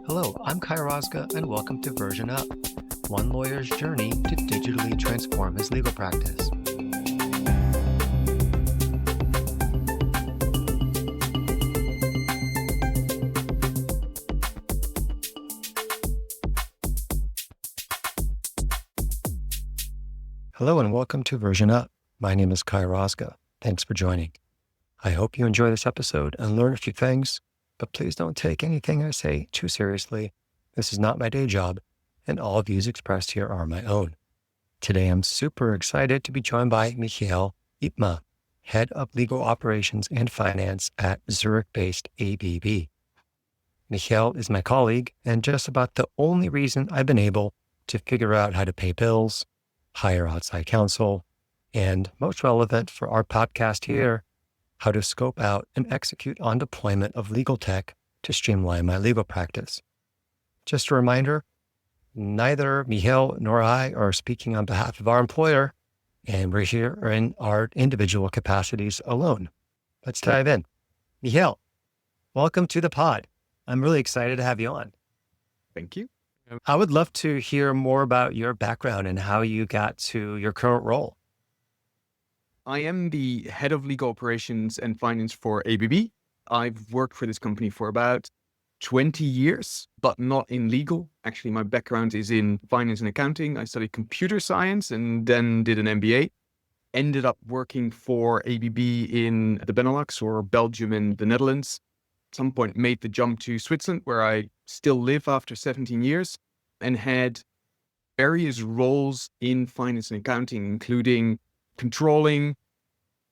Hello, I'm Kai Rosga, and welcome to Version Up, one lawyer's journey to digitally transform his legal practice. Hello, and welcome to Version Up. My name is Kai Rosga. Thanks for joining. I hope you enjoy this episode and learn a few things, but please don't take anything I say too seriously. This is not my day job, and all views expressed here are my own. Today, I'm super excited to be joined by Michiel Ypma, Head of Legal Operations and Finance at Zurich-based ABB. Michiel is my colleague and just about the only reason I've been able to figure out how to pay bills, hire outside counsel, and most relevant for our podcast here, how to scope out and execute on deployment of LegalTech to streamline my legal practice. Just a reminder, neither Michiel nor I are speaking on behalf of our employer, and we're here in our individual capacities alone. Let's dive in. Michiel, welcome to the pod. I'm really excited to have you on. Thank you. I would love to hear more about your background and how you got to your current role. I am the head of legal operations and finance for ABB. I've worked for this company for about 20 years, but not in legal. Actually, my background is in finance and accounting. I studied computer science and then did an MBA. Ended up working for ABB in the Benelux, or Belgium and the Netherlands. At some point made the jump to Switzerland, where I still live after 17 years, and had various roles in finance and accounting, including controlling,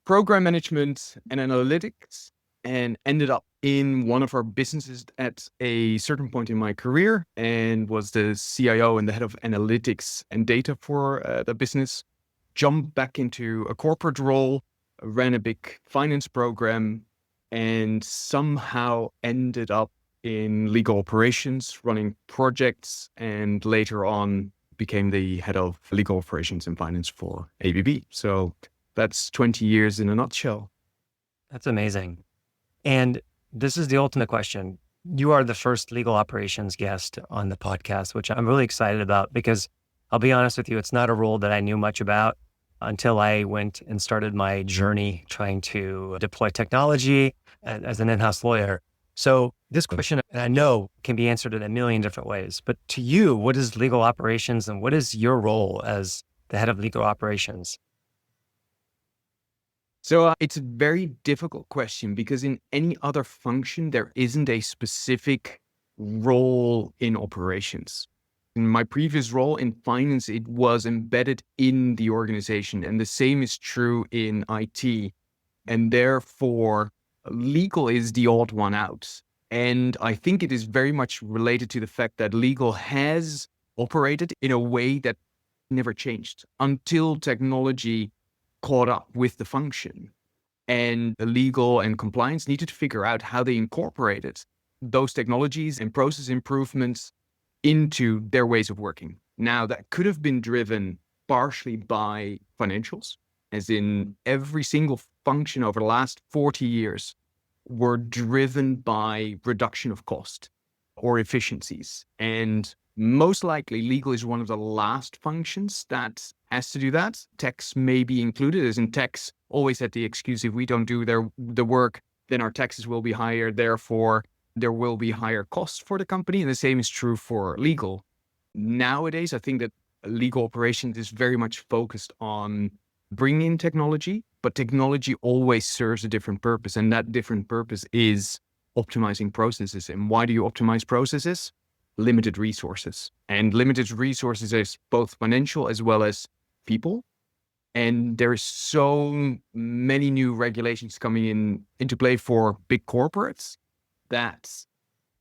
program management, and analytics, and ended up in one of our businesses at a certain point in my career and was the CIO and the head of analytics and data for the business. Jumped back into a corporate role, ran a big finance program, and somehow ended up in legal operations, running projects, and later on became the head of legal operations and finance for ABB. So that's 20 years in a nutshell. That's amazing. And this is the ultimate question. You are the first legal operations guest on the podcast, which I'm really excited about because I'll be honest with you, it's not a role that I knew much about until I went and started my journey trying to deploy technology as an in-house lawyer. So this question, I know, can be answered in a million different ways. But to you, what is legal operations and what is your role as the head of legal operations? So it's a very difficult question because in any other function, there isn't a specific role in operations. In my previous role in finance, it was embedded in the organization, and the same is true in IT. And therefore, legal is the odd one out. And I think it is very much related to the fact that legal has operated in a way that never changed until technology caught up with the function. And the legal and compliance needed to figure out how they incorporated those technologies and process improvements into their ways of working. Now, that could have been driven partially by financials, as in every single function over the last 40 years were driven by reduction of cost or efficiencies. And most likely legal is one of the last functions that has to do that. Tax may be included, as in tax always had the excuse, if we don't do the work, then our taxes will be higher. Therefore, there will be higher costs for the company. And the same is true for legal. Nowadays, I think that legal operations is very much focused on bringing in technology, but technology always serves a different purpose. And that different purpose is optimizing processes. And why do you optimize processes? Limited resources. And limited resources is both financial as well as people. And there is so many new regulations coming into play for big corporates that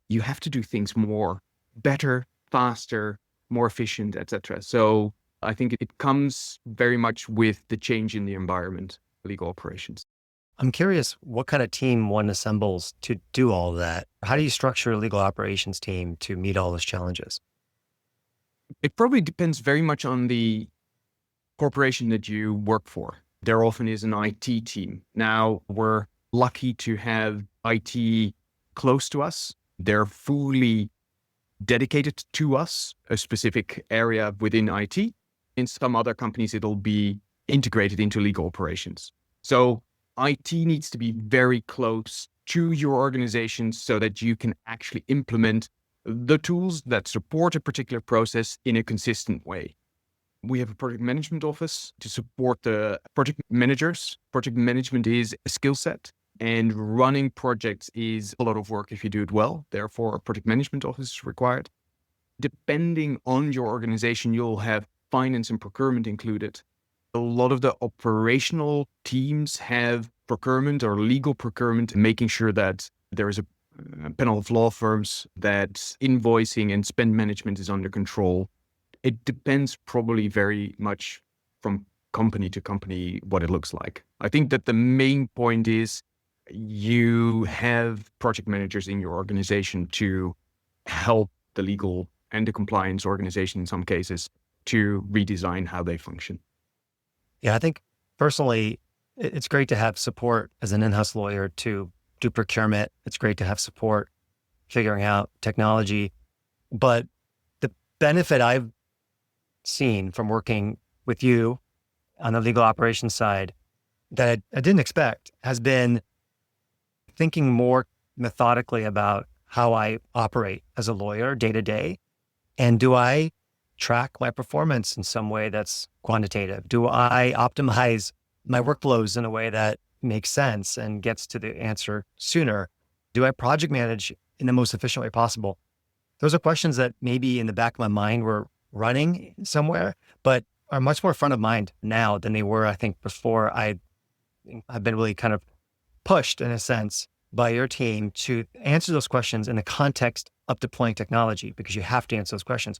you have to do things more, better, faster, more efficient, etc. So I think it comes very much with the change in the environment, legal operations. I'm curious what kind of team one assembles to do all of that. How do you structure a legal operations team to meet all those challenges? It probably depends very much on the corporation that you work for. There often is an IT team. Now, we're lucky to have IT close to us. They're fully dedicated to us, a specific area within IT. In some other companies, it'll be integrated into legal operations. So IT needs to be very close to your organization so that you can actually implement the tools that support a particular process in a consistent way. We have a project management office to support the project managers. Project management is a skill set, and running projects is a lot of work if you do it well. Therefore, a project management office is required. Depending on your organization, you'll have finance and procurement included. A lot of the operational teams have procurement or legal procurement, making sure that there is a panel of law firms, that invoicing and spend management is under control. It depends probably very much from company to company what it looks like. I think that the main point is you have project managers in your organization to help the legal and the compliance organization in some cases to redesign how they function. Yeah, I think personally, it's great to have support as an in-house lawyer to do procurement. It's great to have support figuring out technology. But the benefit I've seen from working with you on the legal operations side that I didn't expect has been thinking more methodically about how I operate as a lawyer day to day. And do I track my performance in some way that's quantitative? Do I optimize my workflows in a way that makes sense and gets to the answer sooner? Do I project manage in the most efficient way possible? Those are questions that maybe in the back of my mind were running somewhere, but are much more front of mind now than they were, I think, before. I've been really kind of pushed in a sense by your team to answer those questions in the context of deploying technology, because you have to answer those questions.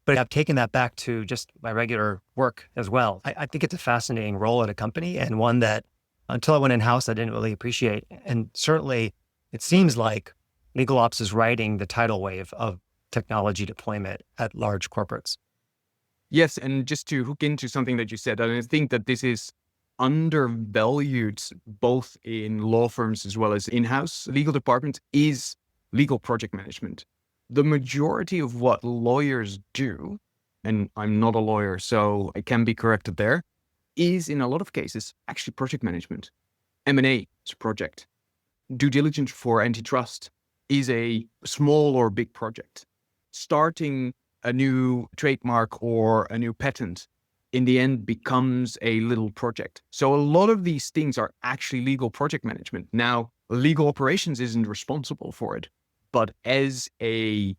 But I've taken that back to just my regular work as well. I think it's a fascinating role at a company, and one that until I went in-house, I didn't really appreciate. And certainly it seems like legal ops is riding the tidal wave of technology deployment at large corporates. Yes, and just to hook into something that you said, and I think that this is undervalued both in law firms as well as in-house legal departments, is legal project management. The majority of what lawyers do, and I'm not a lawyer, so I can be corrected there, is in a lot of cases actually project management. M&A is a project. Due diligence for antitrust is a small or big project. Starting a new trademark or a new patent in the end becomes a little project. So a lot of these things are actually legal project management. Now, legal operations isn't responsible for it, but as a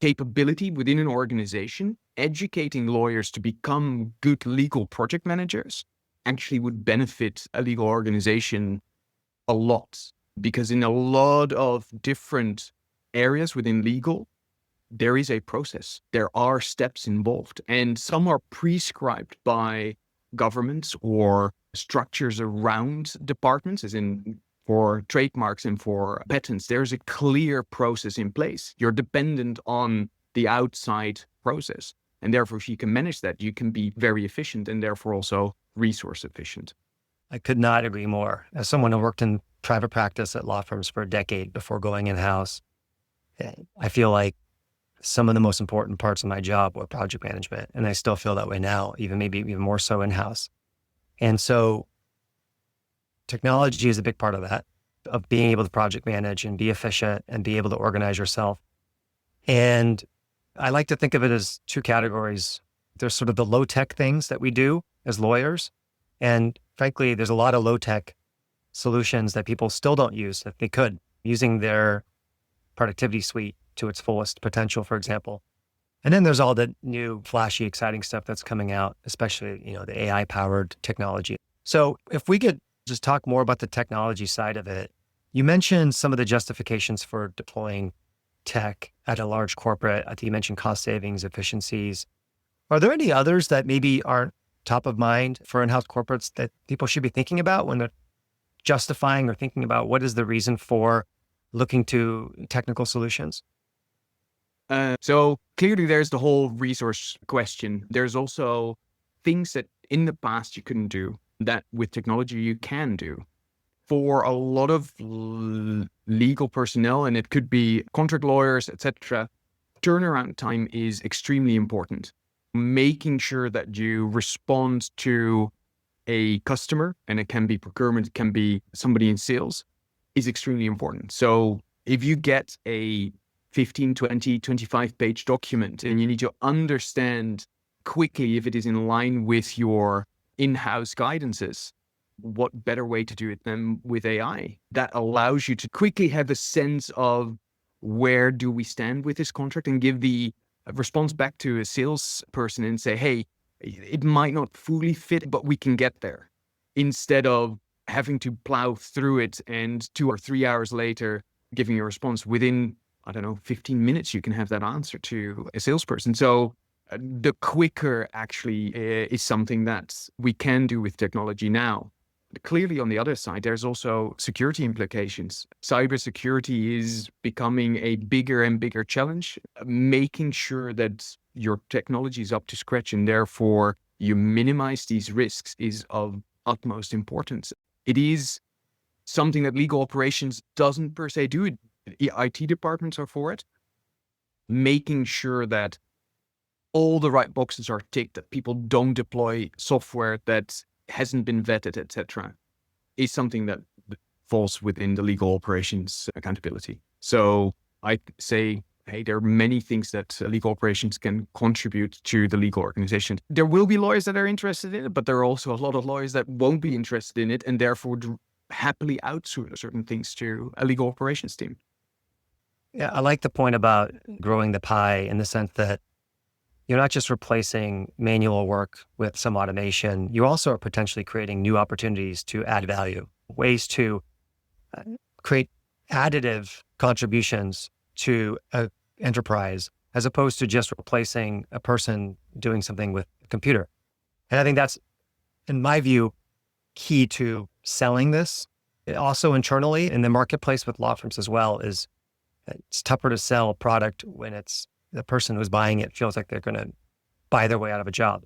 capability within an organization, educating lawyers to become good legal project managers actually would benefit a legal organization a lot. Because in a lot of different areas within legal, there is a process. There are steps involved, and some are prescribed by governments or structures around departments, as in for trademarks and for patents. There's a clear process in place. You're dependent on the outside process. And therefore, if you can manage that, you can be very efficient and therefore also resource efficient. I could not agree more. As someone who worked in private practice at law firms for a decade before going in-house, I feel like some of the most important parts of my job were project management. And I still feel that way now, maybe even more so in-house. And so technology is a big part of that, of being able to project manage and be efficient and be able to organize yourself. And I like to think of it as two categories. There's sort of the low-tech things that we do as lawyers. And frankly, there's a lot of low-tech solutions that people still don't use that they could, using their productivity suite to its fullest potential, for example. And then there's all the new flashy, exciting stuff that's coming out, especially, the AI-powered technology. So if we could just talk more about the technology side of it. You mentioned some of the justifications for deploying tech at a large corporate. I think you mentioned cost savings, efficiencies. Are there any others that maybe aren't top of mind for in-house corporates that people should be thinking about when they're justifying or thinking about what is the reason for looking to technical solutions? So clearly there's the whole resource question. There's also things that in the past you couldn't do that with technology you can do. For a lot of legal personnel, and it could be contract lawyers, etc., turnaround time is extremely important. Making sure that you respond to a customer, and it can be procurement, it can be somebody in sales, is extremely important. So if you get a 15, 20, 25 page document and you need to understand quickly if it is in line with your in-house guidances, what better way to do it than with AI? That allows you to quickly have a sense of where do we stand with this contract and give the response back to a salesperson and say, hey, it might not fully fit, but we can get there. Instead of having to plow through it and 2 or 3 hours later giving a response within, 15 minutes, you can have that answer to a salesperson. So the quicker actually is something that we can do with technology now. Clearly, on the other side, there's also security implications. Cybersecurity is becoming a bigger and bigger challenge. Making sure that your technology is up to scratch and therefore you minimize these risks is of utmost importance. It is something that legal operations doesn't per se do. IT departments are for it. Making sure that all the right boxes are ticked, that people don't deploy software that hasn't been vetted, etc., is something that falls within the legal operations accountability. So I say, hey, there are many things that legal operations can contribute to the legal organization. There will be lawyers that are interested in it, but there are also a lot of lawyers that won't be interested in it and therefore happily outsource certain things to a legal operations team. Yeah, I like the point about growing the pie in the sense that you're not just replacing manual work with some automation. You also are potentially creating new opportunities to add value, ways to create additive contributions to an enterprise, as opposed to just replacing a person doing something with a computer. And I think that's, in my view, key to selling this. Also internally in the marketplace with law firms as well, is it's tougher to sell a product when it's the person who's buying it feels like they're going to buy their way out of a job.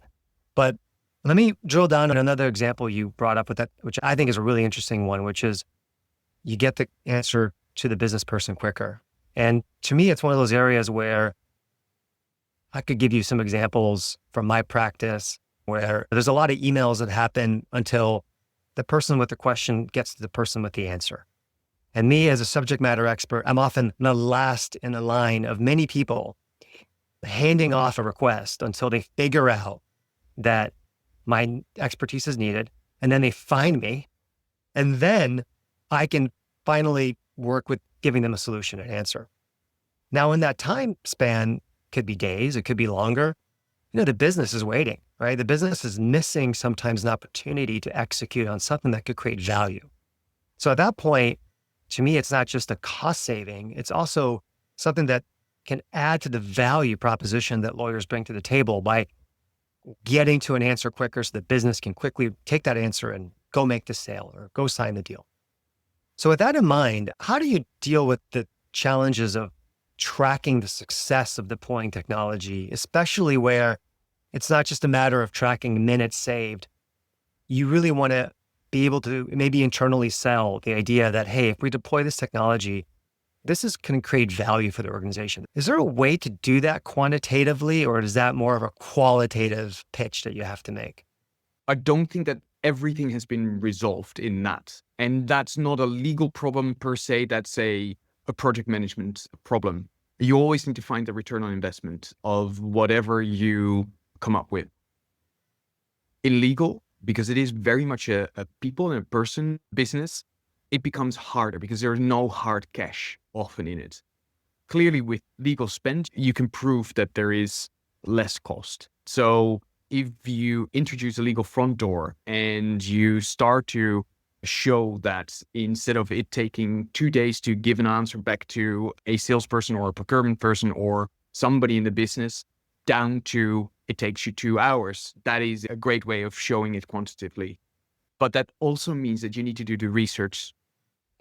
But let me drill down on another example you brought up with that, which I think is a really interesting one, which is you get the answer to the business person quicker. And to me, it's one of those areas where I could give you some examples from my practice where there's a lot of emails that happen until the person with the question gets to the person with the answer. And me as a subject matter expert, I'm often the last in the line of many people handing off a request until they figure out that my expertise is needed. And then they find me. And then I can finally work with giving them a solution and answer. Now, in that time span, could be days, it could be longer. The business is waiting, right? The business is missing sometimes an opportunity to execute on something that could create value. So at that point, to me, it's not just a cost saving, it's also something that can add to the value proposition that lawyers bring to the table by getting to an answer quicker so the business can quickly take that answer and go make the sale or go sign the deal. So with that in mind, how do you deal with the challenges of tracking the success of deploying technology, especially where it's not just a matter of tracking minutes saved? You really want to be able to maybe internally sell the idea that, hey, if we deploy this technology, this can create value for the organization. Is there a way to do that quantitatively, or is that more of a qualitative pitch that you have to make? I don't think that everything has been resolved in that. And that's not a legal problem per se, that's a project management problem. You always need to find the return on investment of whatever you come up with. In legal, because it is very much a people and a person business, it becomes harder because there's no hard cash often in it. Clearly, with legal spend, you can prove that there is less cost. So if you introduce a legal front door and you start to show that instead of it taking 2 days to give an answer back to a salesperson or a procurement person or somebody in the business, down to it takes you 2 hours, that is a great way of showing it quantitatively. But that also means that you need to do the research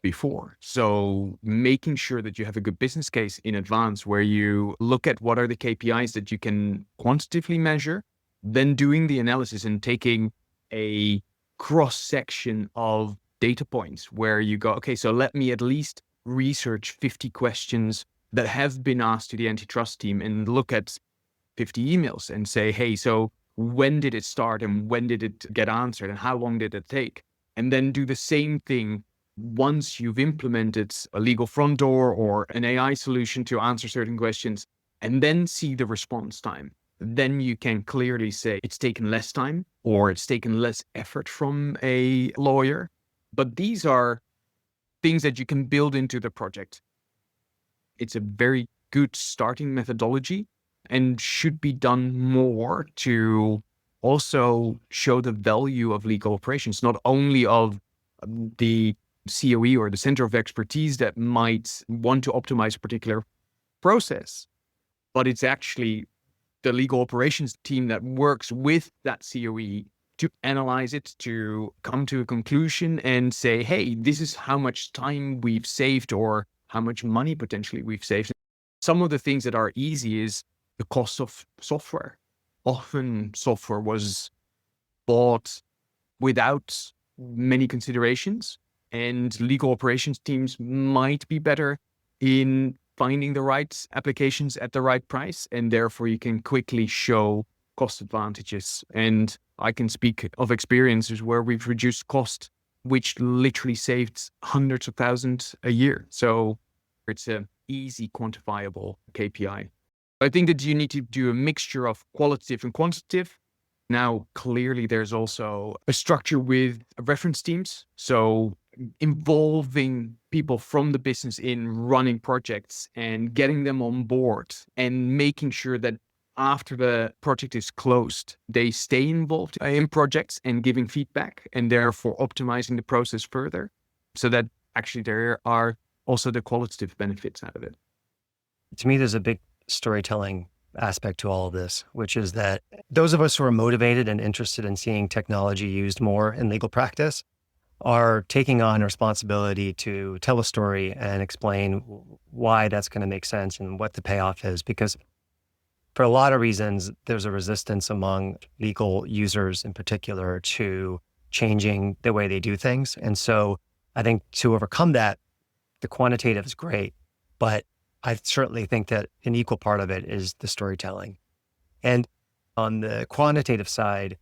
before. So making sure that you have a good business case in advance where you look at what are the KPIs that you can quantitatively measure, then doing the analysis and taking a cross-section of data points where you go, okay, so let me at least research 50 questions that have been asked to the antitrust team and look at 50 emails and say, hey, so when did it start and when did it get answered and how long did it take? And then do the same thing once you've implemented a legal front door or an AI solution to answer certain questions, and then see the response time. Then you can clearly say it's taken less time or it's taken less effort from a lawyer. But these are things that you can build into the project. It's a very good starting methodology and should be done more to also show the value of legal operations, not only of the COE or the center of expertise that might want to optimize a particular process, but it's actually the legal operations team that works with that COE to analyze it, to come to a conclusion and say, hey, this is how much time we've saved or how much money potentially we've saved. Some of the things that are easy is the cost of software. Often software was bought without many considerations, and legal operations teams might be better in finding the right applications at the right price, and therefore you can quickly show cost advantages. And I can speak of experiences where we've reduced cost, which literally saved hundreds of thousands a year. So it's an easy quantifiable KPI. I think that you need to do a mixture of qualitative and quantitative. Now, clearly, there's also a structure with reference teams. So involving people from the business in running projects and getting them on board and making sure that after the project is closed, they stay involved in projects and giving feedback and therefore optimizing the process further so that actually there are also the qualitative benefits out of it. To me, there's a big storytelling aspect to all of this, which is that those of us who are motivated and interested in seeing technology used more in legal practice are taking on responsibility to tell a story and explain why that's going to make sense and what the payoff is. Because for a lot of reasons, there's a resistance among legal users in particular to changing the way they do things. And so I think to overcome that, the quantitative is great, but I certainly think that an equal part of it is the storytelling. And on the quantitative side,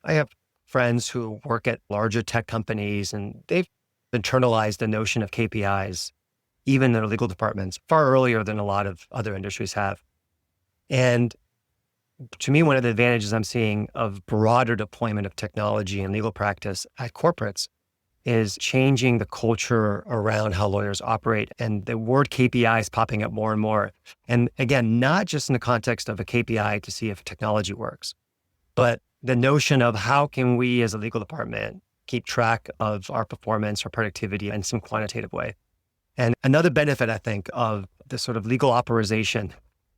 I have friends who work at larger tech companies, and they've internalized the notion of KPIs, even in their legal departments, far earlier than a lot of other industries have. And to me, one of the advantages I'm seeing of broader deployment of technology in legal practice at corporates is changing the culture around how lawyers operate. And the word KPI is popping up more and more. And again, not just in the context of a KPI to see if technology works, but the notion of how can we as a legal department keep track of our performance or productivity in some quantitative way. And another benefit, I think, of the sort of legal operation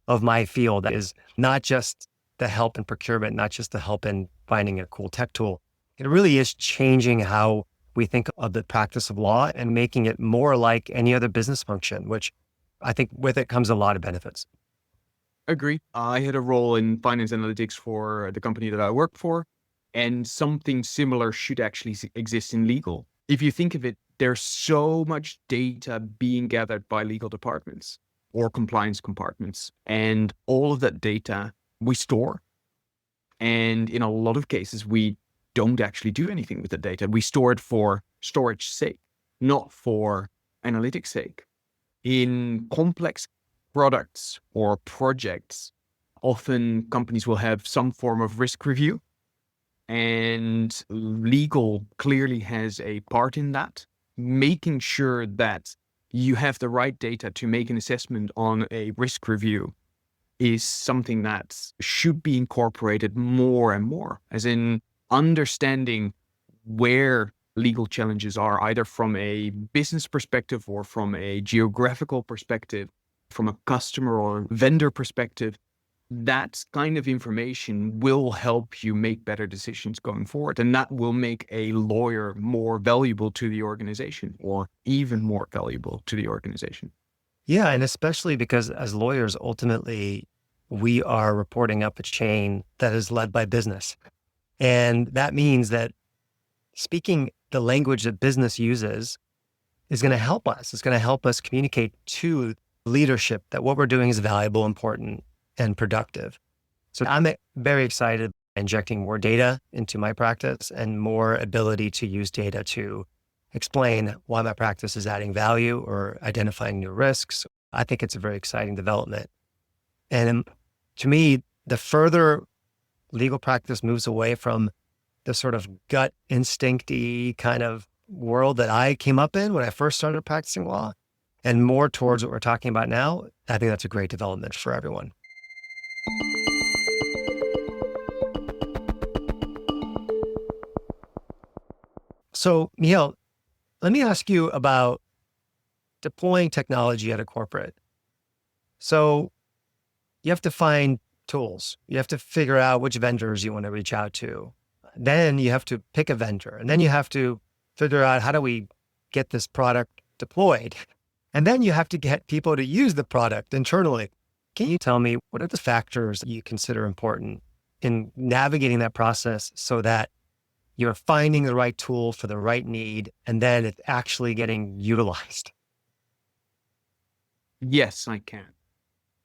of my field is not just the help in procurement, not just the help in finding a cool tech tool. It really is changing how we think of the practice of law and making it more like any other business function, which I think with it comes a lot of benefits. Agree. I had a role in finance analytics for the company that I work for, and something similar should actually exist in legal. If you think of it, there's so much data being gathered by legal departments or compliance compartments, and all of that data we store. And in a lot of cases, we don't actually do anything with the data. We store it for storage sake, not for analytics sake. In complex products or projects, often companies will have some form of risk review, and legal clearly has a part in that, making sure that you have the right data to make an assessment on a risk review is something that should be incorporated more and more, as in understanding where legal challenges are, either from a business perspective or from a geographical perspective, from a customer or vendor perspective. That kind of information will help you make better decisions going forward. And that will make a lawyer more valuable to the organization, or even more valuable to the organization. Yeah, and especially because as lawyers, ultimately, we are reporting up a chain that is led by business. And that means that speaking the language that business uses is going to help us. It's going to help us communicate to leadership that what we're doing is valuable, important, and productive. So I'm very excited injecting more data into my practice and more ability to use data to explain why my practice is adding value or identifying new risks. I think it's a very exciting development. And to me, the further legal practice moves away from the sort of gut instincty kind of world that I came up in when I first started practicing law and more towards what we're talking about now, I think that's a great development for everyone. So, Michiel, let me ask you about deploying technology at a corporate. So you have to find tools. You have to figure out which vendors you want to reach out to. Then you have to pick a vendor. And then you have to figure out how do we get this product deployed? And then you have to get people to use the product internally. Can you tell me what are the factors you consider important in navigating that process so that you're finding the right tool for the right need and then it's actually getting utilized? Yes, I can.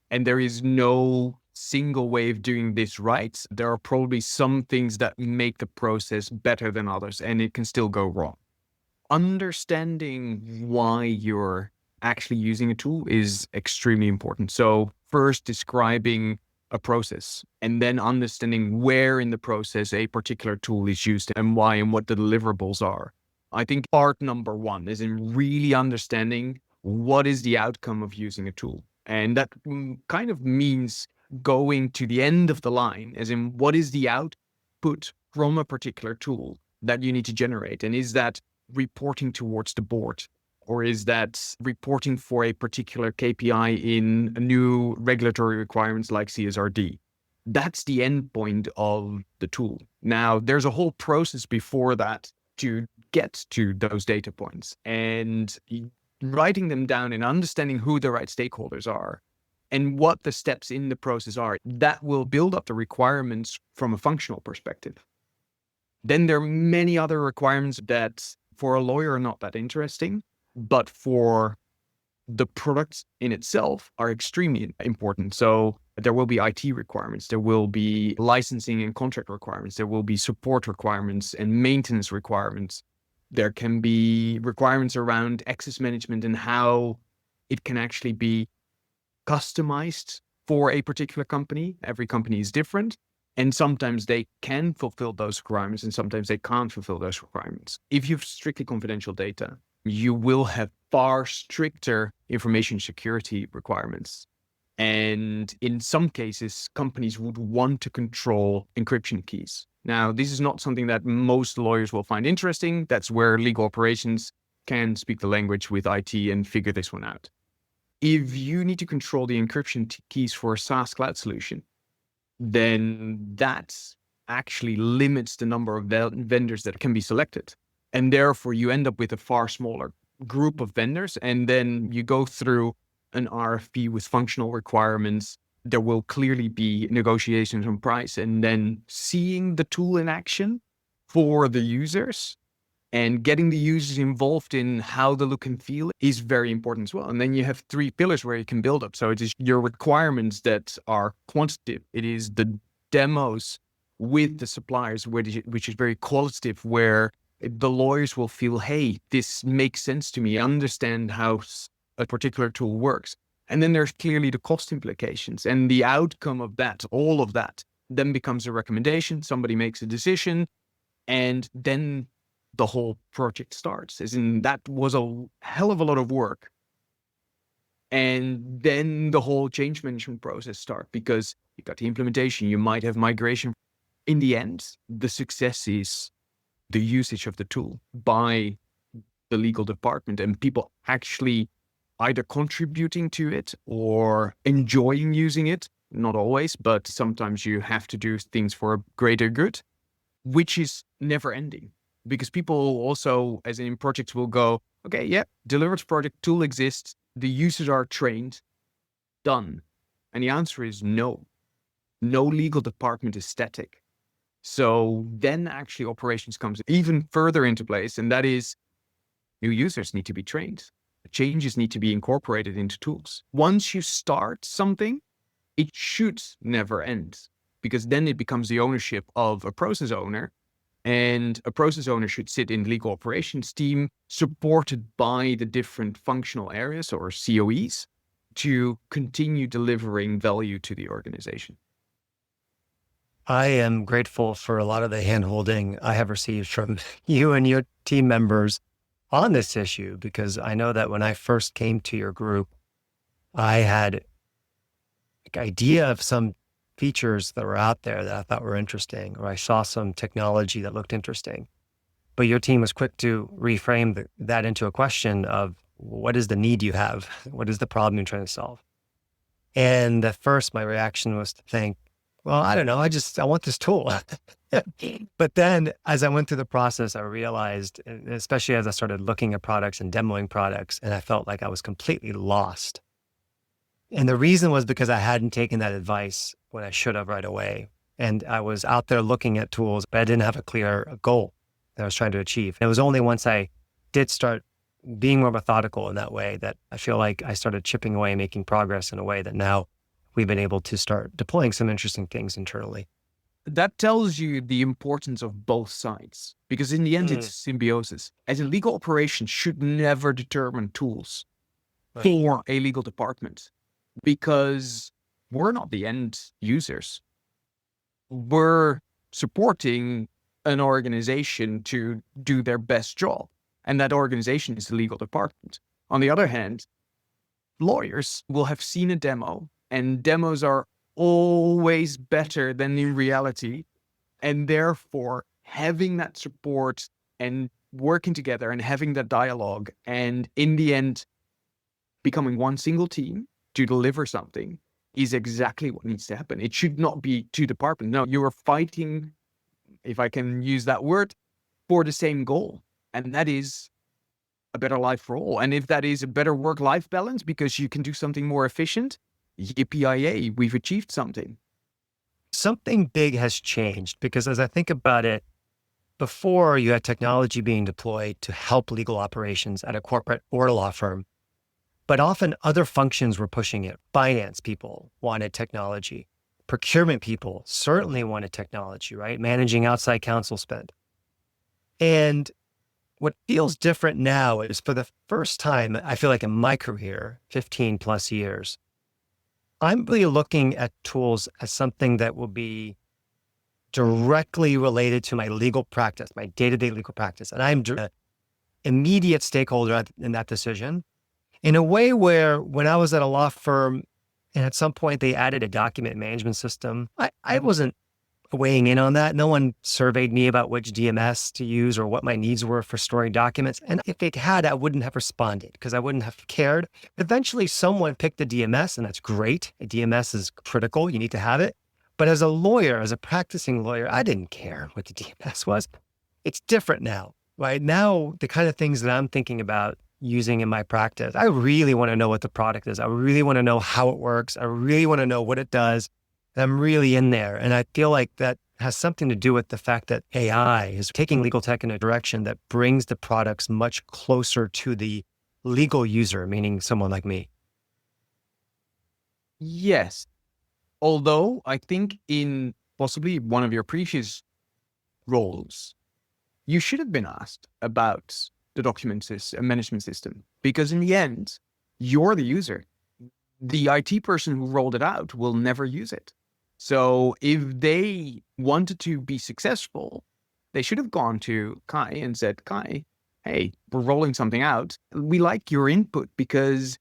And there is no single way of doing this right. There are probably some things that make the process better than others, and it can still go wrong. Understanding why you're actually using a tool is extremely important. So first describing a process and then understanding where in the process a particular tool is used and why and what the deliverables are. I think part number one is in really understanding what is the outcome of using a tool. And that kind of means going to the end of the line, as in what is the output from a particular tool that you need to generate? And is that reporting towards the board? Or is that reporting for a particular KPI in new regulatory requirements like CSRD? That's the end point of the tool. Now, there's a whole process before that to get to those data points, and writing them down and understanding who the right stakeholders are and what the steps in the process are, that will build up the requirements from a functional perspective. Then there are many other requirements that for a lawyer are not that interesting, but for the products in itself are extremely important. So there will be IT requirements, there will be licensing and contract requirements, there will be support requirements and maintenance requirements. There can be requirements around access management and how it can actually be customized for a particular company. Every company is different. And sometimes they can fulfill those requirements and sometimes they can't fulfill those requirements. If you have strictly confidential data, you will have far stricter information security requirements. And in some cases, companies would want to control encryption keys. Now, this is not something that most lawyers will find interesting. That's where legal operations can speak the language with IT and figure this one out. If you need to control the encryption keys for a SaaS cloud solution, then that actually limits the number of vendors that can be selected. And therefore, you end up with a far smaller group of vendors. And then you go through an RFP with functional requirements. There will clearly be negotiations on price, and then seeing the tool in action for the users and getting the users involved in how they look and feel is very important as well. And then you have three pillars where you can build up. So it is your requirements that are quantitative. It is the demos with the suppliers, which is very qualitative, where the lawyers will feel, hey, this makes sense to me. I understand how a particular tool works. And then there's clearly the cost implications, and the outcome of that, all of that, then becomes a recommendation. Somebody makes a decision, and then the whole project starts. As in, that was a hell of a lot of work. And then the whole change management process starts, because you got the implementation, you might have migration. In the end, the success is the usage of the tool by the legal department and people actually either contributing to it or enjoying using it. Not always, but sometimes you have to do things for a greater good, which is never ending. Because people also, as in projects, will go, okay, yeah, delivered project, tool exists, the users are trained, done. And the answer is no. No legal department is static. So then actually operations comes even further into place, and that is new users need to be trained. changes need to be incorporated into tools. Once you start something, it should never end, because then it becomes the ownership of a process owner. And a process owner should sit in legal operations team, supported by the different functional areas or COEs, to continue delivering value to the organization. I am grateful for a lot of the handholding I have received from you and your team members on this issue, because I know that when I first came to your group, I had an idea of some features that were out there that I thought were interesting, or I saw some technology that looked interesting. But your team was quick to reframe that into a question of, what is the need you have? What is the problem you're trying to solve? And at first, my reaction was to think, well, I don't know. I want this tool. But then as I went through the process, I realized, especially as I started looking at products and demoing products, and I felt like I was completely lost. And the reason was because I hadn't taken that advice when I should have right away. And I was out there looking at tools, but I didn't have a clear goal that I was trying to achieve. And it was only once I did start being more methodical in that way that I feel like I started chipping away and making progress in a way that now we've been able to start deploying some interesting things internally. That tells you the importance of both sides, because in the end, it's symbiosis. As a legal operation should never determine tools for a legal department, because we're not the end users. We're supporting an organization to do their best job, and that organization is the legal department. On the other hand, lawyers will have seen a demo, and demos are always better than in reality. And therefore, having that support and working together and having that dialogue, and in the end, becoming one single team to deliver something, is exactly what needs to happen. It should not be two departments. No, you are fighting, if I can use that word, for the same goal. And that is a better life for all. And if that is a better work-life balance because you can do something more efficient, yippee-yay, we've achieved something. Something big has changed, because as I think about it, before you had technology being deployed to help legal operations at a corporate or a law firm, but often other functions were pushing it. Finance people wanted technology. Procurement people certainly wanted technology, right? Managing outside counsel spend. And what feels different now is, for the first time, I feel like in my career, 15 plus years, I'm really looking at tools as something that will be directly related to my legal practice, my day-to-day legal practice. And I'm an immediate stakeholder in that decision, in a way where when I was at a law firm and at some point they added a document management system, I wasn't weighing in on that. No one surveyed me about which DMS to use or what my needs were for storing documents. And if it had, I wouldn't have responded because I wouldn't have cared. Eventually, someone picked a DMS, and that's great. A DMS is critical. You need to have it. But as a lawyer, as a practicing lawyer, I didn't care what the DMS was. It's different now, right? Now, the kind of things that I'm thinking about using in my practice, I really want to know what the product is. I really want to know how it works. I really want to know what it does. I'm really in there. And I feel like that has something to do with the fact that AI is taking legal tech in a direction that brings the products much closer to the legal user, meaning someone like me. Yes. Although I think in possibly one of your previous roles, you should have been asked about the document management system, because in the end, you're the user. The IT person who rolled it out will never use it. So if they wanted to be successful, they should have gone to Kai and said, Kai, hey, we're rolling something out. We like your input, because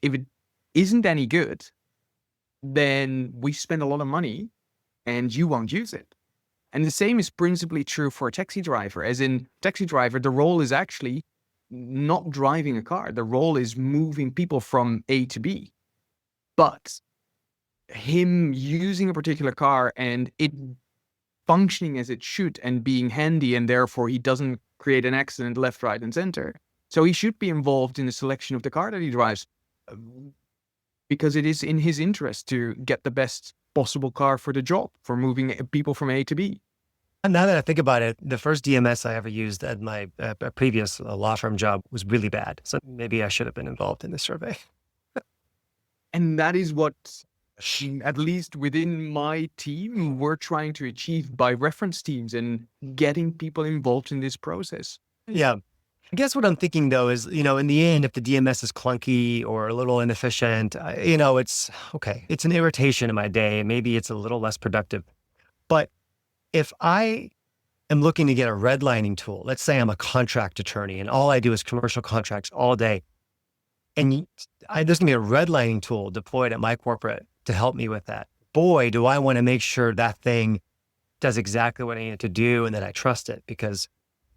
if it isn't any good, then we spend a lot of money and you won't use it. And the same is principally true for a taxi driver. As in, taxi driver, the role is actually not driving a car. The role is moving people from A to B. But him using a particular car and it functioning as it should and being handy, and therefore he doesn't create an accident left, right, and center. So he should be involved in the selection of the car that he drives, because it is in his interest to get the best possible car for the job, for moving people from A to B. Now that I think about it, the first DMS I ever used at my previous law firm job was really bad. So maybe I should have been involved in the survey. And that is what, at least within my team, we're trying to achieve by reference teams and getting people involved in this process. Yeah. I guess what I'm thinking though is, in the end, if the DMS is clunky or a little inefficient, it's okay. It's an irritation in my day. Maybe it's a little less productive. But if I am looking to get a redlining tool, let's say I'm a contract attorney and all I do is commercial contracts all day, and there's going to be a redlining tool deployed at my corporate to help me with that. Boy, do I want to make sure that thing does exactly what I need it to do and that I trust it, because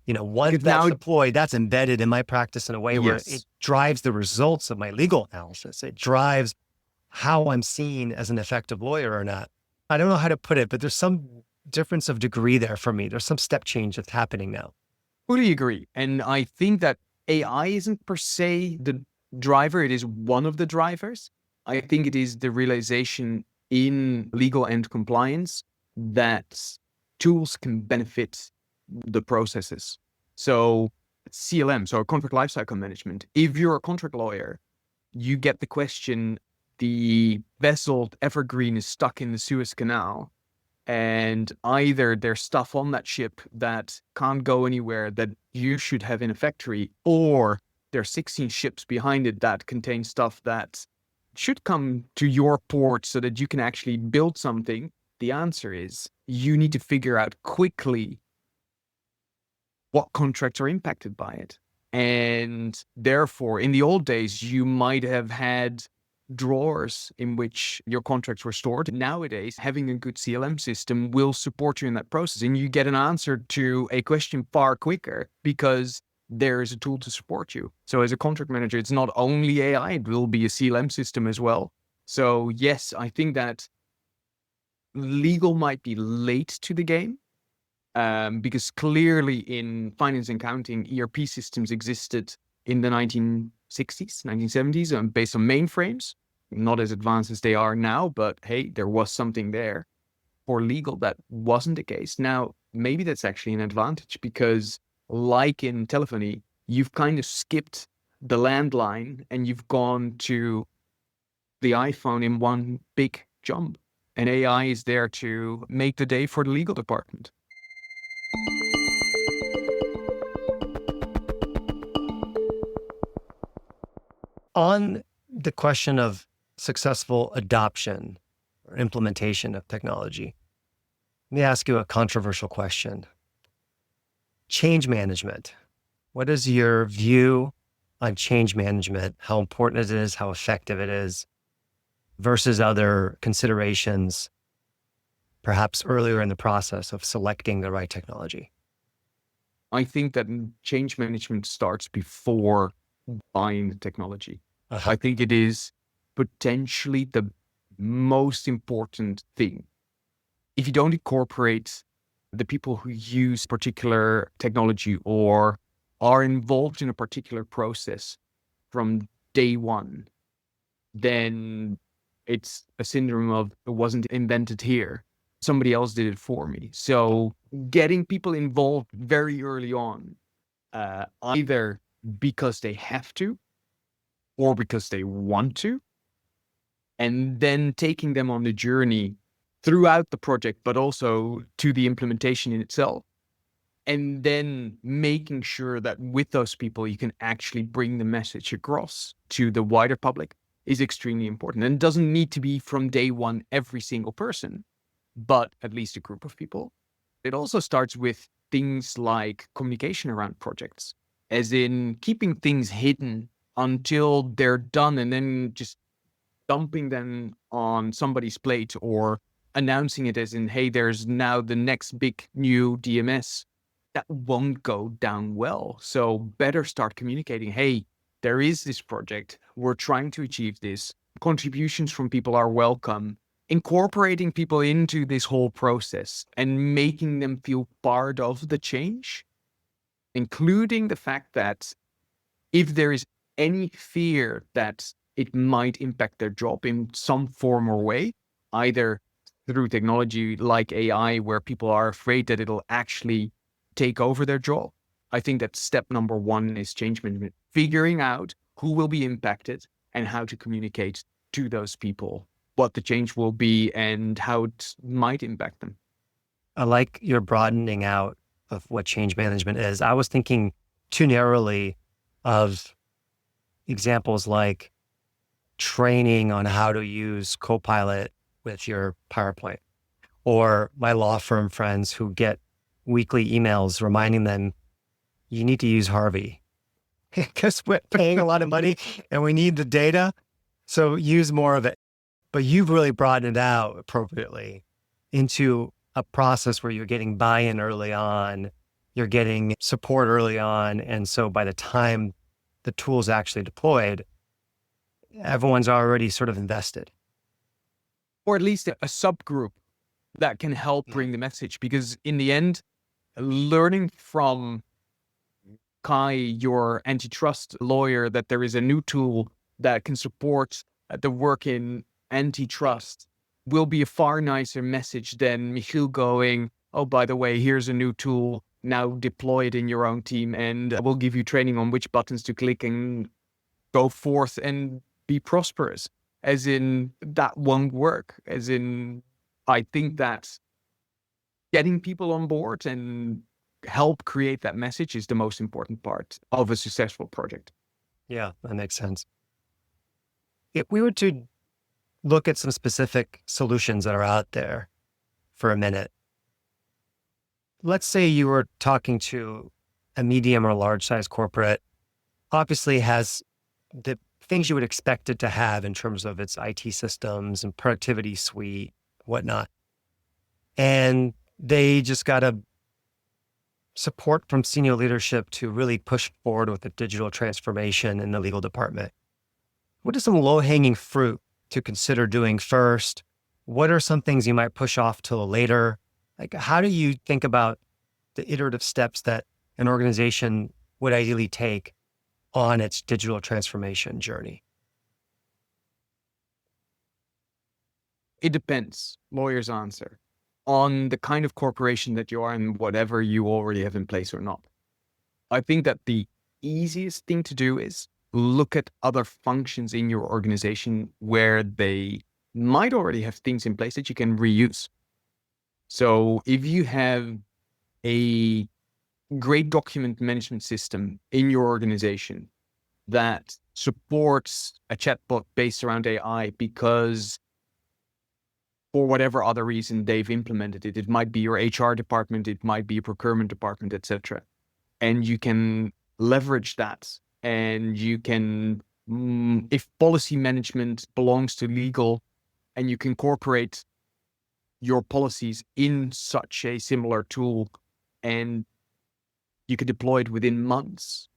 once Because that's now, deployed, that's embedded in my practice in a way where it yes, drives the results of my legal analysis. It drives how I'm seen as an effective lawyer or not. I don't know how to put it, but there's some difference of degree there for me. There's some step change that's happening now. fully agree. And I think that AI isn't per se the driver, it is one of the drivers. I think it is the realization in legal and compliance that tools can benefit the processes. So CLM, so contract lifecycle management. If you're a contract lawyer, you get the question, the vessel Evergreen is stuck in the Suez Canal, and either there's stuff on that ship that can't go anywhere that you should have in a factory, or there's 16 ships behind it that contain stuff that should come to your port so that you can actually build something. The answer is you need to figure out quickly what contracts are impacted by it. And therefore, in the old days, you might have had drawers in which your contracts were stored. Nowadays, having a good CLM system will support you in that process, and you get an answer to a question far quicker because there is a tool to support you. So as a contract manager, it's not only AI, it will be a CLM system as well. So yes, I think that legal might be late to the game, because clearly in finance and accounting, ERP systems existed in the 1960s, 1970s, based on mainframes, not as advanced as they are now, but hey, there was something there. For legal, that wasn't the case. Now, maybe that's actually an advantage because, like in telephony, you've kind of skipped the landline and you've gone to the iPhone in one big jump. And AI is there to make the day for the legal department. On the question of successful adoption or implementation of technology, let me ask you a controversial question. Change management. What is your view on change management? How important it is, how effective it is versus other considerations, perhaps earlier in the process of selecting the right technology? I think that change management starts before buying the technology. I think it is potentially the most important thing. If you don't incorporate the people who use particular technology or are involved in a particular process from day one, then it's a syndrome of it wasn't invented here. Somebody else did it for me. So getting people involved very early on, either because they have to or because they want to, and then taking them on the journey throughout the project, but also to the implementation in itself. And then making sure that with those people, you can actually bring the message across to the wider public is extremely important. And it doesn't need to be from day one, every single person, but at least a group of people. It also starts with things like communication around projects, as in keeping things hidden until they're done and then just dumping them on somebody's plate or announcing it as in, hey, there's now the next big new DMS. That won't go down well. So better start communicating, hey, there is this project. We're trying to achieve this. Contributions from people are welcome. Incorporating people into this whole process and making them feel part of the change, including the fact that if there is any fear that it might impact their job in some form or way, either through technology like AI, where people are afraid that it'll actually take over their job. I think that step number one is change management, figuring out who will be impacted and how to communicate to those people what the change will be and how it might impact them. I like your broadening out of what change management is. I was thinking too narrowly of examples like training on how to use Copilot with your PowerPoint, or my law firm friends who get weekly emails reminding them, you need to use Harvey because we're paying a lot of money and we need the data. So use more of it. But you've really broadened it out appropriately into a process where you're getting buy-in early on, you're getting support early on. And so by the time the tool is actually deployed, everyone's already sort of invested. Or at least a subgroup that can help bring the message. Because in the end, learning from Kai, your antitrust lawyer, that there is a new tool that can support the work in antitrust will be a far nicer message than Michiel going, oh, by the way, here's a new tool, now deploy it in your own team and we'll give you training on which buttons to click and go forth and be prosperous. As in, that won't work. As in, I think that getting people on board and help create that message is the most important part of a successful project. Yeah, that makes sense. If we were to look at some specific solutions that are out there for a minute, let's say you were talking to a medium or large size corporate, obviously has the things you would expect it to have in terms of its IT systems and productivity suite, whatnot. And they just got a support from senior leadership to really push forward with the digital transformation in the legal department. What is some low-hanging fruit to consider doing first? What are some things you might push off till later? Like, how do you think about the iterative steps that an organization would ideally take on its digital transformation journey? It depends, lawyer's answer, on the kind of corporation that you are and whatever you already have in place or not. I think that the easiest thing to do is look at other functions in your organization where they might already have things in place that you can reuse. So if you have a great document management system in your organization that supports a chatbot based around AI because for whatever other reason they've implemented it, it might be your HR department, it might be a procurement department, etc. And you can leverage that, and you can, if policy management belongs to legal, and you can incorporate your policies in such a similar tool, and you could deploy it within months,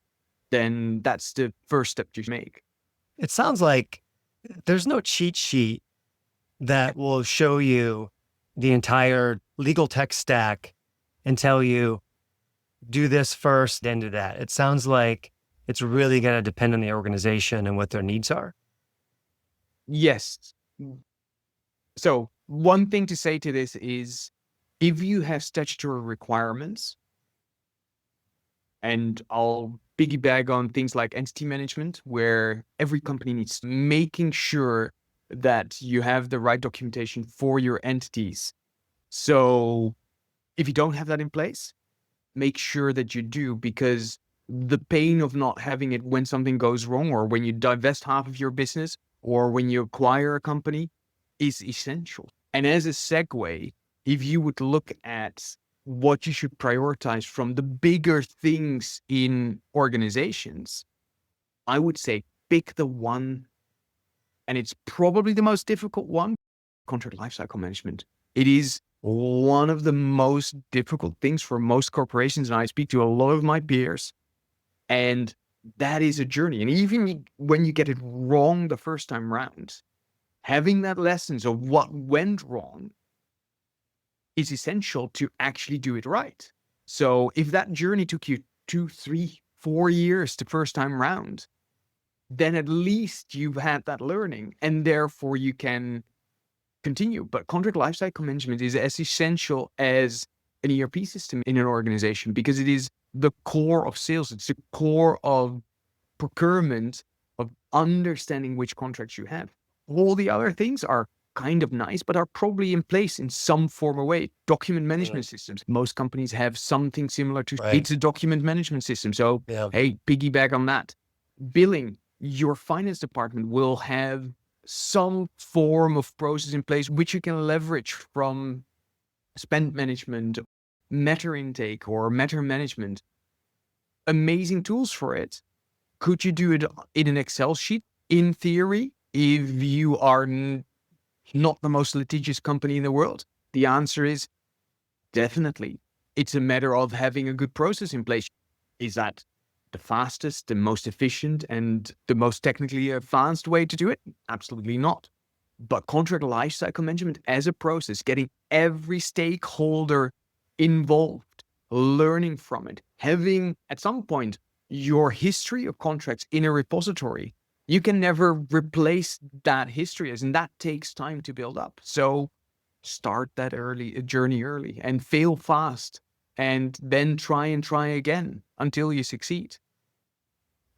then that's the first step you make. It sounds like there's no cheat sheet that will show you the entire legal tech stack and tell you, do this first, then do that. It sounds like it's really going to depend on the organization and what their needs are. Yes. So one thing to say to this is, if you have statutory requirements, and I'll piggyback on things like entity management, where every company needs making sure that you have the right documentation for your entities. So if you don't have that in place, make sure that you do, because the pain of not having it when something goes wrong, or when you divest half of your business, or when you acquire a company, is essential. And as a segue, if you would look at what you should prioritize from the bigger things in organizations, I would say pick the one, and it's probably the most difficult one, contract lifecycle management. It is one of the most difficult things for most corporations, and I speak to a lot of my peers, and that is a journey. And even when you get it wrong the first time round, having that lessons of what went wrong is essential to actually do it right. So if that journey took you 2, 3, 4 years the first time round, then at least you've had that learning, and therefore you can continue. But contract lifecycle management is as essential as an ERP system in an organization because it is the core of sales. It's the core of procurement, of understanding which contracts you have. All the other things are kind of nice, but are probably in place in some form or way. Document management systems. Most companies have something similar to Right. it's a document management system. So, Yeah. hey, piggyback on that. Billing, your finance department will have some form of process in place which you can leverage from spend management, matter intake, or matter management. Amazing tools for it. Could you do it in an Excel sheet? In theory, if you are not the most litigious company in the world, the answer is definitely. It's a matter of having a good process in place. Is that the fastest, the most efficient, and the most technically advanced way to do it? Absolutely not. But contract lifecycle management as a process, getting every stakeholder involved, learning from it, having at some point your history of contracts in a repository, you can never replace that history, and that takes time to build up. So start that journey early and fail fast, and then try again until you succeed.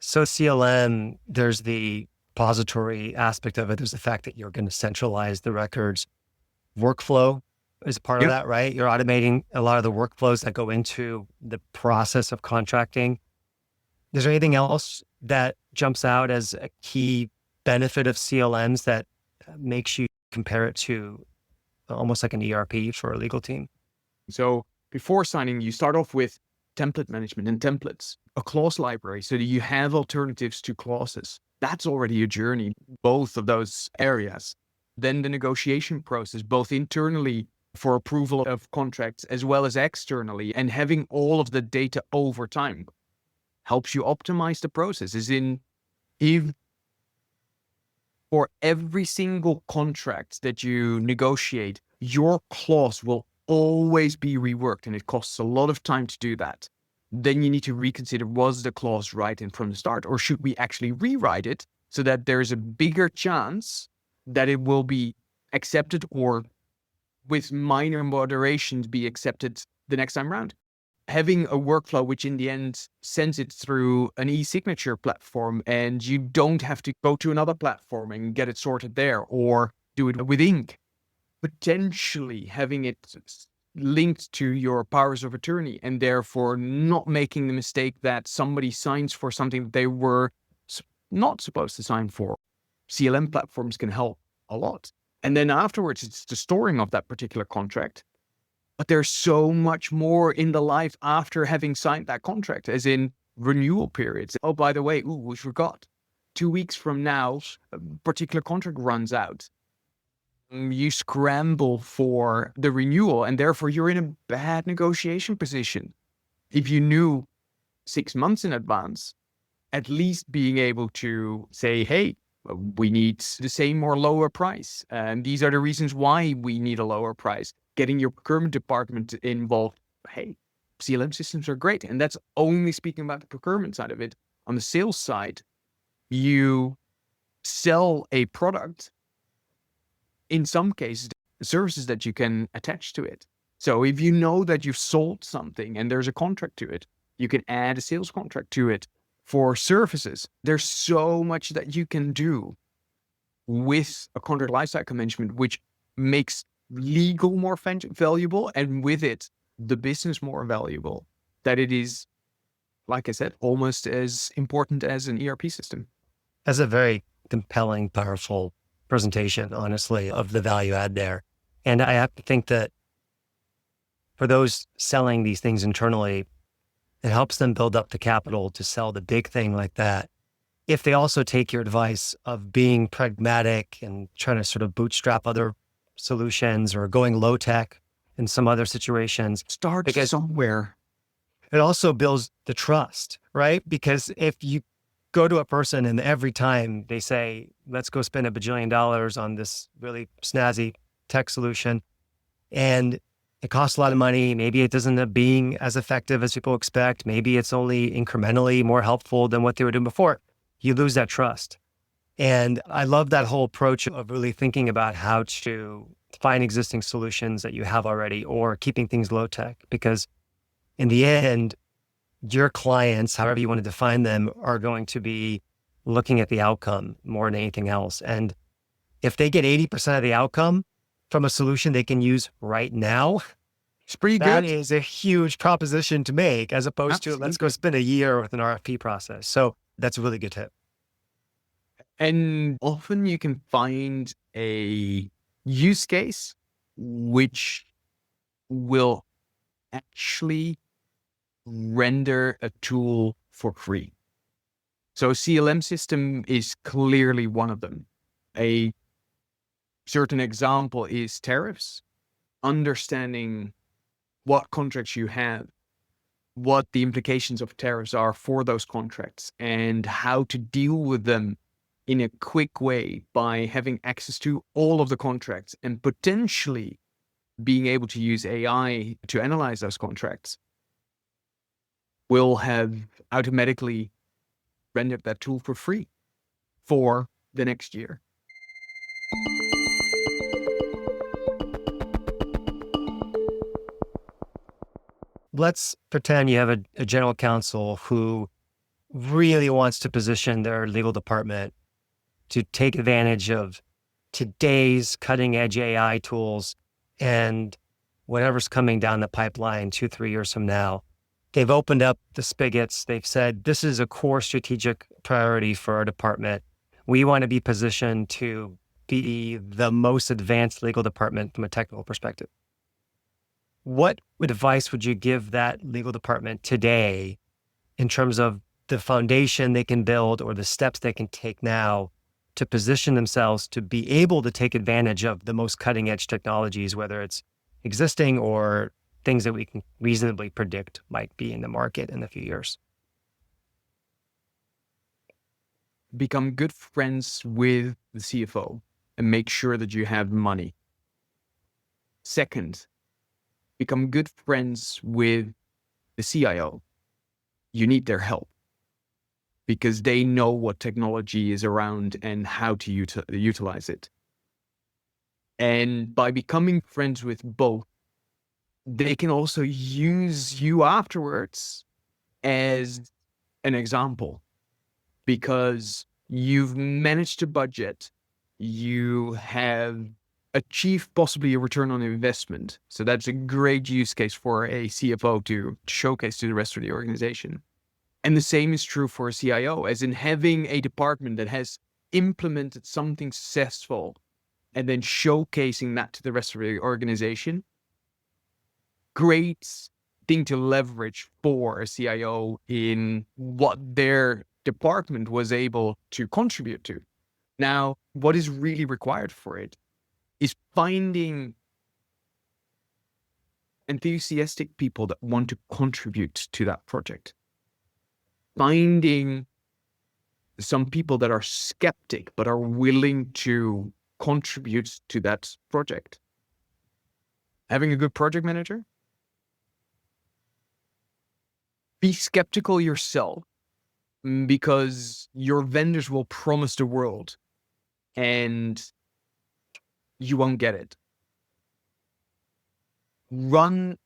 So CLM, there's the repository aspect of it. There's the fact that you're going to centralize the records. Workflow is part of Yep. that, right? You're automating a lot of the workflows that go into the process of contracting. Is there anything else that jumps out as a key benefit of CLMs that makes you compare it to almost like an ERP for a legal team? So before signing, you start off with template management and templates, a clause library, so that you have alternatives to clauses. That's already a journey, both of those areas. Then the negotiation process, both internally for approval of contracts as well as externally, and having all of the data over time helps you optimize the process. As in, if for every single contract that you negotiate, your clause will always be reworked, and it costs a lot of time to do that. Then you need to reconsider, was the clause right in from the start, or should we actually rewrite it so that there's a bigger chance that it will be accepted, or with minor moderations be accepted the next time around? Having a workflow which in the end sends it through an e-signature platform, and you don't have to go to another platform and get it sorted there, or do it with ink. Potentially having it linked to your powers of attorney, and therefore not making the mistake that somebody signs for something that they were not supposed to sign for. CLM platforms can help a lot. And then afterwards, it's the storing of that particular contract. But there's so much more in the life after having signed that contract, as in renewal periods. Oh, by the way, we forgot. 2 weeks from now, a particular contract runs out. You scramble for the renewal, and therefore you're in a bad negotiation position. If you knew 6 months in advance, at least being able to say, hey, we need the same or lower price. And these are the reasons why we need a lower price. Getting your procurement department involved. Hey, CLM systems are great. And that's only speaking about the procurement side of it. On the sales side, you sell a product. In some cases, the services that you can attach to it. So if you know that you've sold something and there's a contract to it, you can add a sales contract to it. For services, there's so much that you can do with a contract lifecycle management, which makes legal more valuable, and with it, the business more valuable, that it is, like I said, almost as important as an ERP system. That's a very compelling, powerful presentation, honestly, of the value add there. And I have to think that for those selling these things internally, it helps them build up the capital to sell the big thing like that. If they also take your advice of being pragmatic and trying to sort of bootstrap other solutions or going low tech in some other situations, Start because somewhere. it also builds the trust, right? Because if you go to a person and every time they say, let's go spend $1 bajillion on this really snazzy tech solution, and it costs a lot of money. Maybe it doesn't end up being as effective as people expect. Maybe it's only incrementally more helpful than what they were doing before. You lose that trust. And I love that whole approach of really thinking about how to find existing solutions that you have already or keeping things low tech, because in the end, your clients, however you want to define them, are going to be looking at the outcome more than anything else. And if they get 80% of the outcome from a solution they can use right now, It's pretty that good. is a huge proposition to make, as opposed to let's go Absolutely. spend a year with an RFP process. So that's a really good tip. And often you can find a use case which will actually render a tool for free. So a CLM system is clearly one of them. A certain example is tariffs, understanding what contracts you have, what the implications of tariffs are for those contracts, and how to deal with them in a quick way by having access to all of the contracts and potentially being able to use AI to analyze those contracts will have automatically rendered that tool for free for the next year. Let's pretend you have a general counsel who really wants to position their legal department to take advantage of today's cutting edge AI tools and whatever's coming down the pipeline 2-3 years from now. They've opened up the spigots. They've said, this is a core strategic priority for our department. We want to be positioned to be the most advanced legal department from a technical perspective. What advice would you give that legal department today in terms of the foundation they can build or the steps they can take now to position themselves to be able to take advantage of the most cutting edge technologies, whether it's existing or things that we can reasonably predict might be in the market in a few years? Become good friends with the CFO and make sure that you have money. Second, become good friends with the CIO. You need their help because they know what technology is around and how to utilize it. And by becoming friends with both, they can also use you afterwards as an example because you've managed a budget, you have achieved possibly a return on investment. So that's a great use case for a CFO to showcase to the rest of the organization. And the same is true for a CIO, as in having a department that has implemented something successful and then showcasing that to the rest of the organization. Great thing to leverage for a CIO in what their department was able to contribute to. Now, what is really required for it is finding enthusiastic people that want to contribute to that project. Finding some people that are skeptic but are willing to contribute to that project. Having a good project manager. Be skeptical yourself because your vendors will promise the world and you won't get it. Run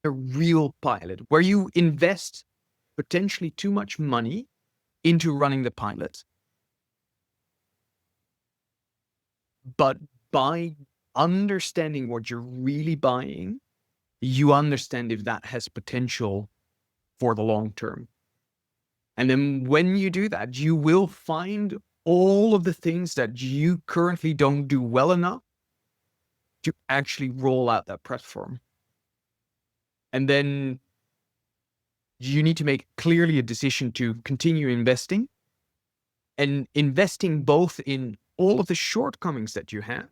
a real pilot where you invest potentially too much money into running the pilot. But by understanding what you're really buying, you understand if that has potential for the long term. And then when you do that, you will find all of the things that you currently don't do well enough to actually roll out that platform. And then you need to make clearly a decision to continue investing and investing both in all of the shortcomings that you have,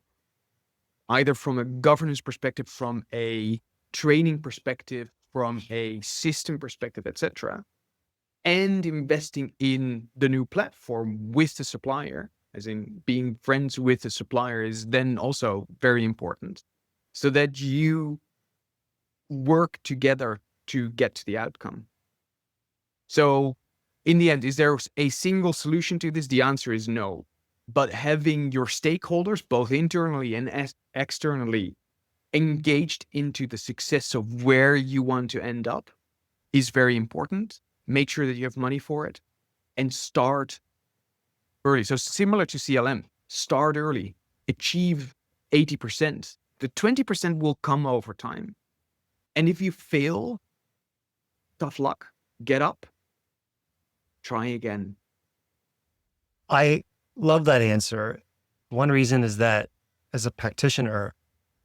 either from a governance perspective, from a training perspective, from a system perspective, etc., and investing in the new platform with the supplier, as in being friends with the supplier is then also very important, so that you work together to get to the outcome. So in the end, is there a single solution to this? The answer is no. But having your stakeholders, both internally and externally, engaged into the success of where you want to end up is very important. Make sure that you have money for it and start early. So similar to CLM, start early, achieve 80%. The 20% will come over time. And if you fail, tough luck, get up, try again. I love that answer. One reason is that as a practitioner,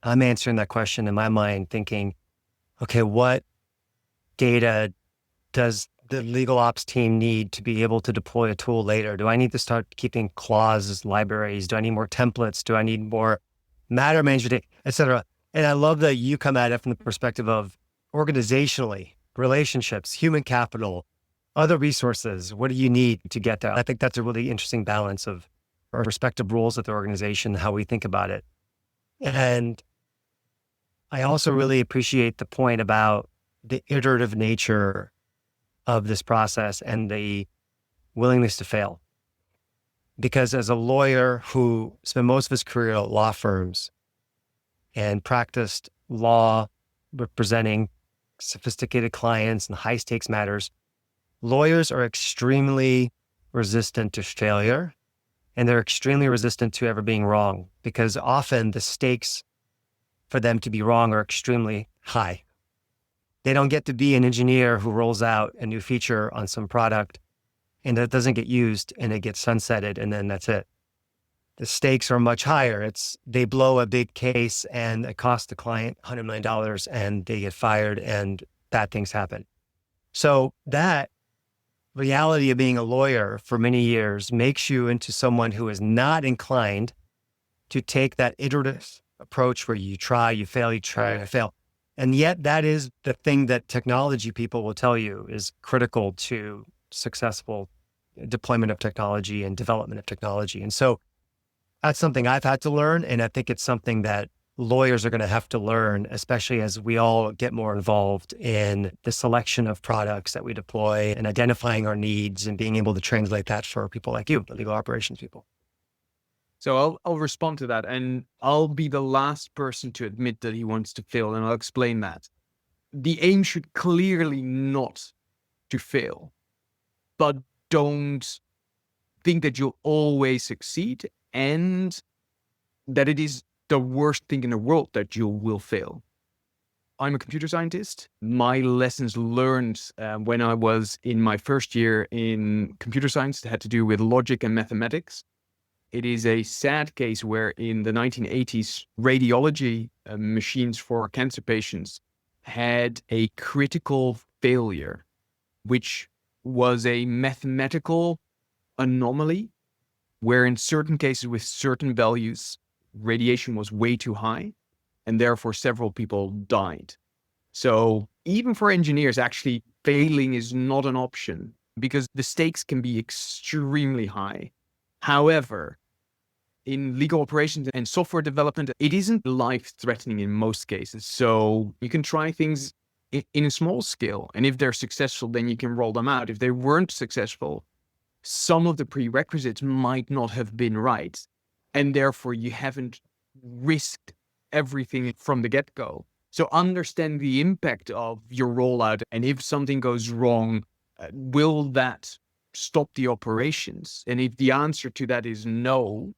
I'm answering that question in my mind thinking, okay, what data does the legal ops team need to be able to deploy a tool later? Do I need to start keeping clauses, libraries? Do I need more templates? Do I need more matter management, et cetera? And I love that you come at it from the perspective of organizationally, relationships, human capital, other resources. What do you need to get there? I think that's a really interesting balance of our respective roles at the organization, how we think about it. And I also really appreciate the point about the iterative nature of this process and the willingness to fail. Because as a lawyer who spent most of his career at law firms and practiced law representing sophisticated clients and high stakes matters, lawyers are extremely resistant to failure, and they're extremely resistant to ever being wrong, because often the stakes for them to be wrong are extremely high. They don't get to be an engineer who rolls out a new feature on some product and that doesn't get used and it gets sunsetted and then that's it. The stakes are much higher. They blow a big case and it costs the client $100 million and they get fired and bad things happen. So that reality of being a lawyer for many years makes you into someone who is not inclined to take that iterative approach where you try, you fail, you try, you fail. And yet that is the thing that technology people will tell you is critical to successful deployment of technology and development of technology. And so that's something I've had to learn. And I think it's something that lawyers are going to have to learn, especially as we all get more involved in the selection of products that we deploy and identifying our needs and being able to translate that for people like you, the legal operations people. So I'll respond to that, and I'll be the last person to admit that he wants to fail, and I'll explain that. The aim should clearly not to fail, but don't think that you'll always succeed and that it is the worst thing in the world that you will fail. I'm a computer scientist. My lessons learned when I was in my first year in computer science had to do with logic and mathematics. It is a sad case where in the 1980s, radiology machines for cancer patients had a critical failure, which was a mathematical anomaly where in certain cases with certain values, radiation was way too high and therefore several people died. So even for engineers, actually failing is not an option because the stakes can be extremely high. However, in legal operations and software development, it isn't life-threatening in most cases. So you can try things in a small scale. And if they're successful, then you can roll them out. If they weren't successful, some of the prerequisites might not have been right. And therefore, you haven't risked everything from the get-go. So understand the impact of your rollout. And if something goes wrong, will that stop the operations? And if the answer to that is no,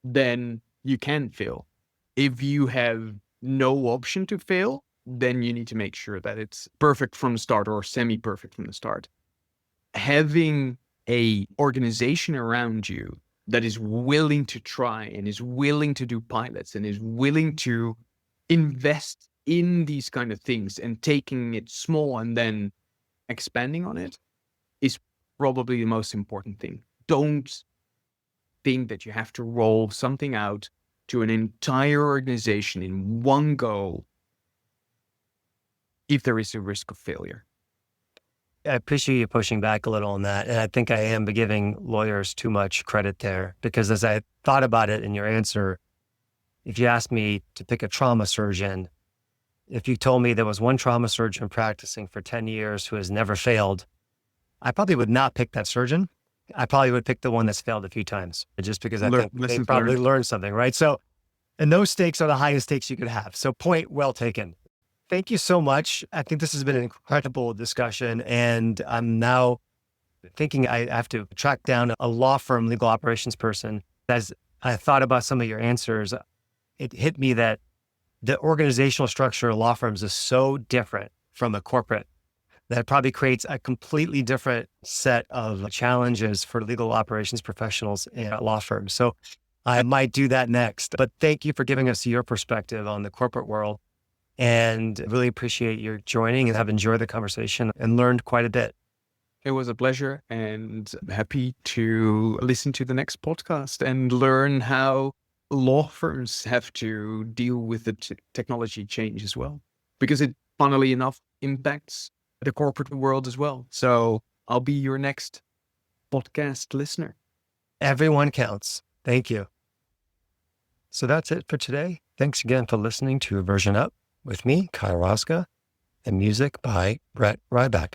then you can fail. If you have no option to fail, then you need to make sure that it's perfect from the start or semi-perfect from the start. Having a organization around you that is willing to try and is willing to do pilots and is willing to invest in these kind of things and taking it small and then expanding on it is probably the most important thing. Don't think that you have to roll something out to an entire organization in one go if there is a risk of failure. I appreciate you pushing back a little on that. And I think I am giving lawyers too much credit there because as I thought about it in your answer, if you asked me to pick a trauma surgeon, if you told me there was one trauma surgeon practicing for 10 years who has never failed, I probably would not pick that surgeon. I probably would pick the one that's failed a few times just because I think they probably learned something, right? So, and those stakes are the highest stakes you could have. So point well taken. Thank you so much. I think this has been an incredible discussion. And I'm now thinking I have to track down a law firm legal operations person. As I thought about some of your answers, it hit me that the organizational structure of law firms is so different from a corporate that probably creates a completely different set of challenges for legal operations professionals at law firms. So I might do that next. But thank you for giving us your perspective on the corporate world. And really appreciate your joining and have enjoyed the conversation and learned quite a bit. It was a pleasure, and happy to listen to the next podcast and learn how law firms have to deal with the technology change as well, because it, funnily enough, impacts the corporate world as well. So I'll be your next podcast listener. Everyone counts. Thank you. So that's it for today. Thanks again for listening to Version Up with me, Kai Roska, and music by Brett Ryback.